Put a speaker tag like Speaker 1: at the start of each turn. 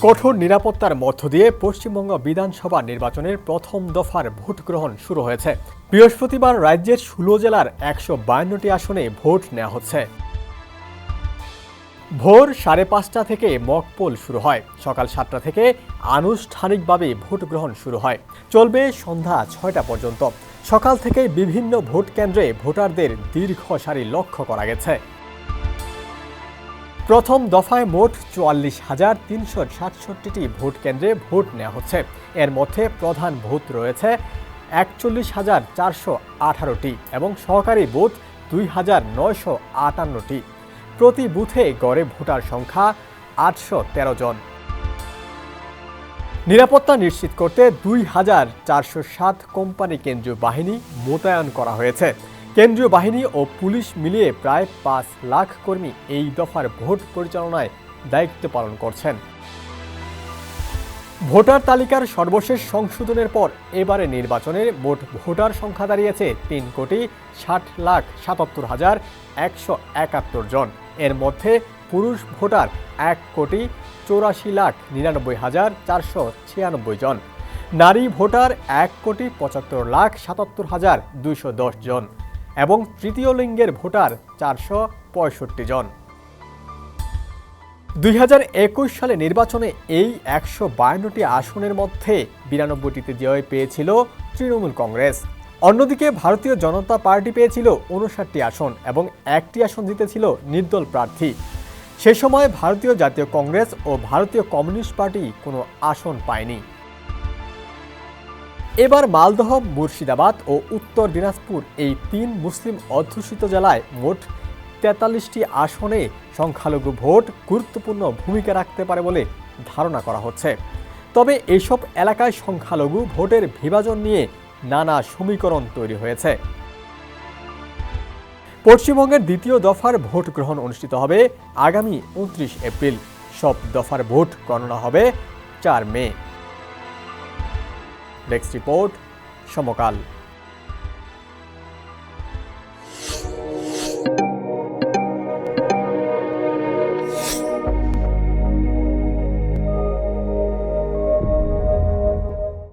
Speaker 1: কঠোর নিরাপত্তার মধ্য দিয়ে পশ্চিমবঙ্গ বিধানসভা নির্বাচনের প্রথম দফার ভোট গ্রহণ শুরু হয়েছে। বৃহস্পতিবার রাজ্যের ১৬ জেলার ১৫২টি আসনে ভোট নেওয়া হচ্ছে। ভোর ৫:৩০ থেকে মক পোল শুরু হয়। সকাল ৭টা থেকে আনুষ্ঠানিকভাবে ভোট গ্রহণ শুরু হয়, চলবে সন্ধ্যা ৬টা পর্যন্ত। সকাল থেকে বিভিন্ন ভোট কেন্দ্রে ভোটারদের দীর্ঘ সারি লক্ষ্য করা গেছে। প্রথম দফায় মোট ৪৪,৩৬৭টি ভোট কেন্দ্রে ভোট নেওয়া হচ্ছে। এর মধ্যে প্রধান বুথ রয়েছে ৪১,৪১৮টি এবং সহকারী বুথ ২,৯৫৮টি। প্রতি বুথে গড়ে ভোটার সংখ্যা ৮১৩ জন। নিরাপত্তা নিশ্চিত করতে ২,৪০৭ কোম্পানি কেন্দ্রীয় বাহিনী মোতায়েন করা হয়েছে। কেন্দ্রীয় বাহিনী ও পুলিশ মিলিয়ে প্রায় ৫ লাখ কর্মী এই দফার ভোট পরিচালনায় দায়িত্ব পালন করছেন। ভোটার তালিকার সর্বশেষ সংশোধনের পর এবারে নির্বাচনের মোট ভোটার সংখ্যা দাঁড়িয়েছে ৩,৬০,৭৭,১৭১ জন। এর মধ্যে পুরুষ ভোটার ১,৮৪,৯৯,৪৯৬ জন, নারী ভোটার ১,৭৫,৭৭,২১০ জন এবং তৃতীয় লিঙ্গের ভোটার ৪৬৫ জন। ২০২১ সালে নির্বাচনে এই ১৫২টি আসনের মধ্যে ৯২টিতে জয় পেয়েছিল তৃণমূল কংগ্রেস। অন্যদিকে ভারতীয় জনতা পার্টি পেয়েছিল ৫৯টি আসন এবং একটি আসন জিতেছিল নির্দল প্রার্থী। সে সময় ভারতীয় জাতীয় কংগ্রেস ও ভারতীয় কমিউনিস্ট পার্টি কোনো আসন পায়নি। এবার মালদহ, মুর্শিদাবাদ ও উত্তর দিনাজপুর এই ৩ মুসলিম অধ্যুষিত জেলায় মোট ৪৩টি আসনে সংখ্যালঘু ভোট গুরুত্বপূর্ণ ভূমিকা রাখতে পারে বলে ধারণা করা হচ্ছে। তবে এইসব এলাকায় সংখ্যালঘু ভোটের বিভাজন নিয়ে নানা সমীকরণ তৈরি হয়েছে। পশ্চিমবঙ্গের দ্বিতীয় দফার ভোট গ্রহণ অনুষ্ঠিত হবে আগামী ২৯ এপ্রিল। সব দফার ভোট গণনা হবে ৪ মে। ডেস্ক রিপোর্ট, সমকাল।